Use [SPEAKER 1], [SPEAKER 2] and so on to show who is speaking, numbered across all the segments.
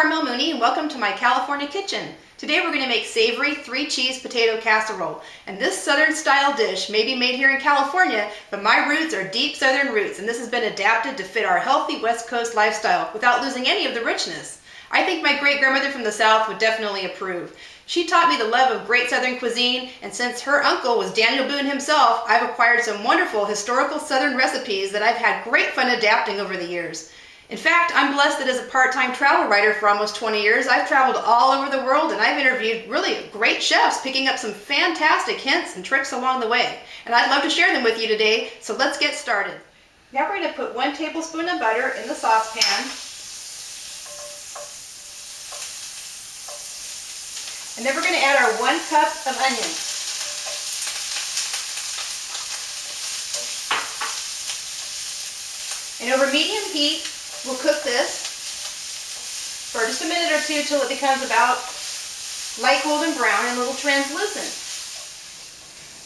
[SPEAKER 1] Carmel Mooney and welcome to my California kitchen. Today we're going to make savory 3-cheese potato casserole. And this southern style dish may be made here in California, but my roots are deep southern roots and this has been adapted to fit our healthy West Coast lifestyle without losing any of the richness. I think my great grandmother from the South would definitely approve. She taught me the love of great southern cuisine, and since her uncle was Daniel Boone himself, I've acquired some wonderful historical southern recipes that I've had great fun adapting over the years. In fact, I'm blessed that as a part-time travel writer for almost 20 years, I've traveled all over the world and I've interviewed really great chefs, picking up some fantastic hints and tricks along the way. And I'd love to share them with you today, so let's get started. Now we're going to put 1 tablespoon of butter in the saucepan. And then we're going to add our 1 cup of onions. And over medium heat, we'll cook this for just a minute or two till it becomes about light golden brown and a little translucent.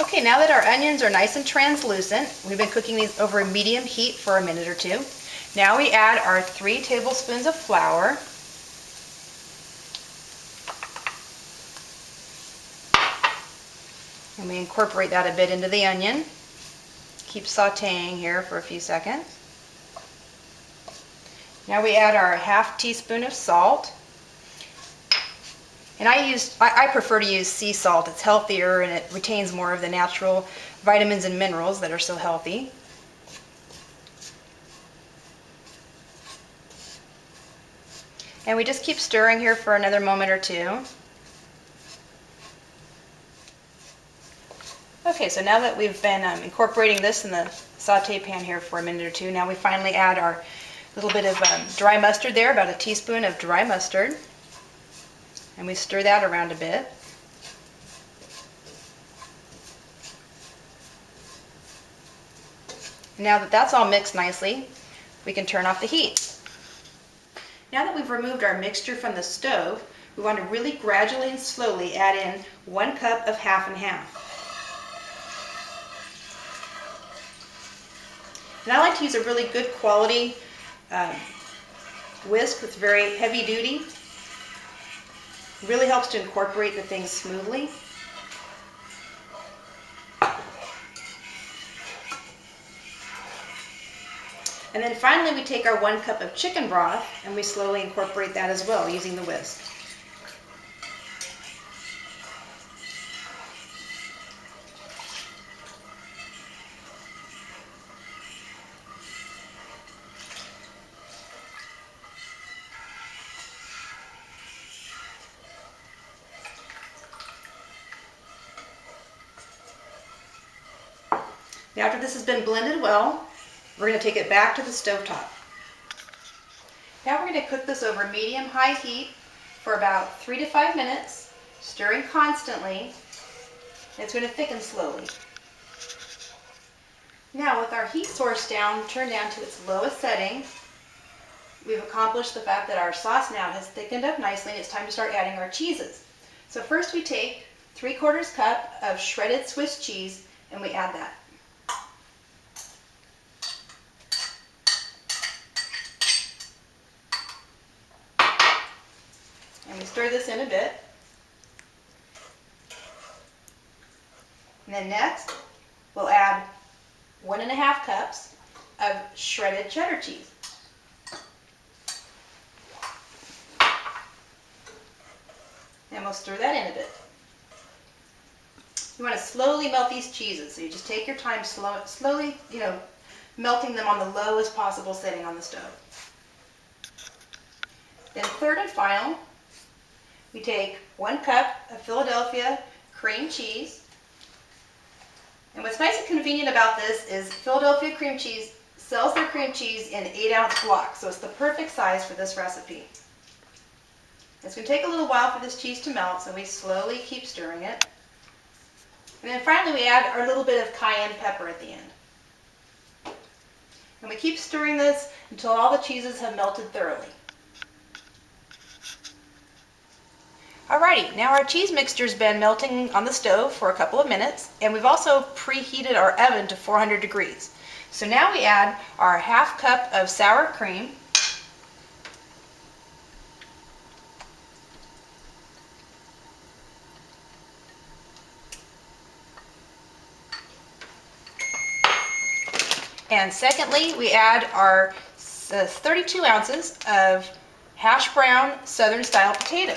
[SPEAKER 1] Okay, now that our onions are nice and translucent, we've been cooking these over a medium heat for a minute or two. Now we add our 3 tablespoons of flour. And we incorporate that a bit into the onion. Keep sauteing here for a few seconds. Now we add our 1/2 teaspoon of salt. And I prefer to use sea salt. It's healthier and it retains more of the natural vitamins and minerals that are so healthy. And we just keep stirring here for another moment or two. Okay, so now that we've been incorporating this in the saute pan here for a minute or two, now we finally add our little bit of dry mustard there, about a teaspoon of dry mustard. And we stir that around a bit. Now that that's all mixed nicely, we can turn off the heat. Now that we've removed our mixture from the stove, we want to really gradually and slowly add in 1 cup of half and half. And I like to use a really good quality whisk that's very heavy duty. It really helps to incorporate the things smoothly. And then finally we take our 1 cup of chicken broth and we slowly incorporate that as well using the whisk. Now after this has been blended well, we're going to take it back to the stovetop. Now we're going to cook this over medium-high heat for about 3 to 5 minutes, stirring constantly. It's going to thicken slowly. Now with our heat source turned down to its lowest setting, we've accomplished the fact that our sauce now has thickened up nicely and it's time to start adding our cheeses. So first we take 3/4 cup of shredded Swiss cheese and we add that. And we stir this in a bit. And then next, we'll add 1.5 cups of shredded cheddar cheese. And we'll stir that in a bit. You want to slowly melt these cheeses, so you just take your time slowly, melting them on the lowest possible setting on the stove. Then third and final, we take 1 cup of Philadelphia cream cheese. And what's nice and convenient about this is Philadelphia cream cheese sells their cream cheese in 8-ounce blocks, so it's the perfect size for this recipe. It's going to take a little while for this cheese to melt, so we slowly keep stirring it. And then finally we add our little bit of cayenne pepper at the end. And we keep stirring this until all the cheeses have melted thoroughly. Alrighty, now our cheese mixture's been melting on the stove for a couple of minutes, and we've also preheated our oven to 400 degrees. So now we add our 1/2 cup of sour cream. And secondly, we add our 32 ounces of hash brown Southern style potatoes.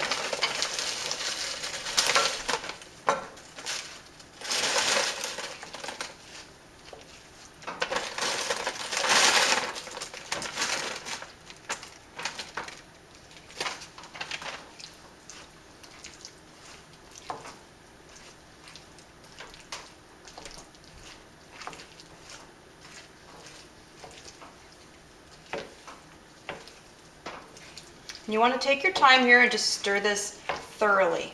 [SPEAKER 1] And you want to take your time here and just stir this thoroughly.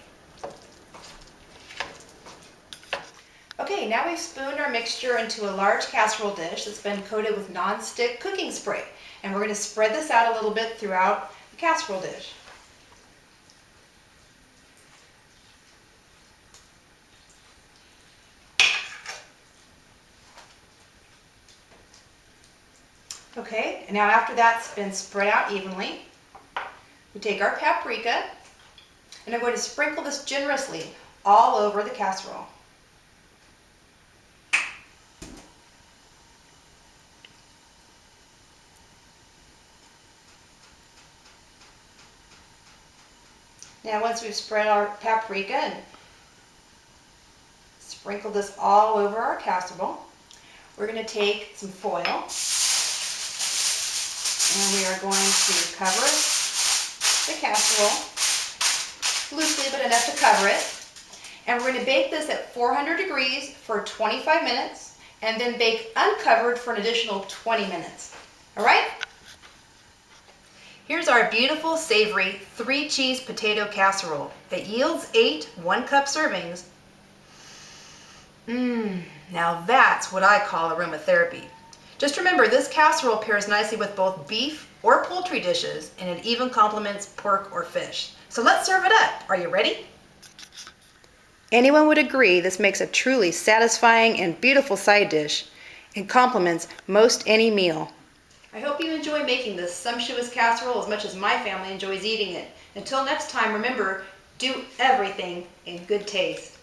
[SPEAKER 1] Okay, now we've spooned our mixture into a large casserole dish that's been coated with non-stick cooking spray. And we're going to spread this out a little bit throughout the casserole dish. Okay, and now after that's been spread out evenly, we take our paprika, and I'm going to sprinkle this generously all over the casserole. Now once we've spread our paprika and sprinkled this all over our casserole, we're going to take some foil, and we are going to cover the casserole loosely, but enough to cover it. And we're going to bake this at 400 degrees for 25 minutes and then bake uncovered for an additional 20 minutes. All right? Here's our beautiful, savory 3-cheese potato casserole that yields 8 1-cup servings. Now that's what I call aromatherapy. Just remember, this casserole pairs nicely with both beef or poultry dishes, and it even complements pork or fish. So let's serve it up. Are you ready? Anyone would agree this makes a truly satisfying and beautiful side dish and complements most any meal. I hope you enjoy making this sumptuous casserole as much as my family enjoys eating it. Until next time, remember, do everything in good taste.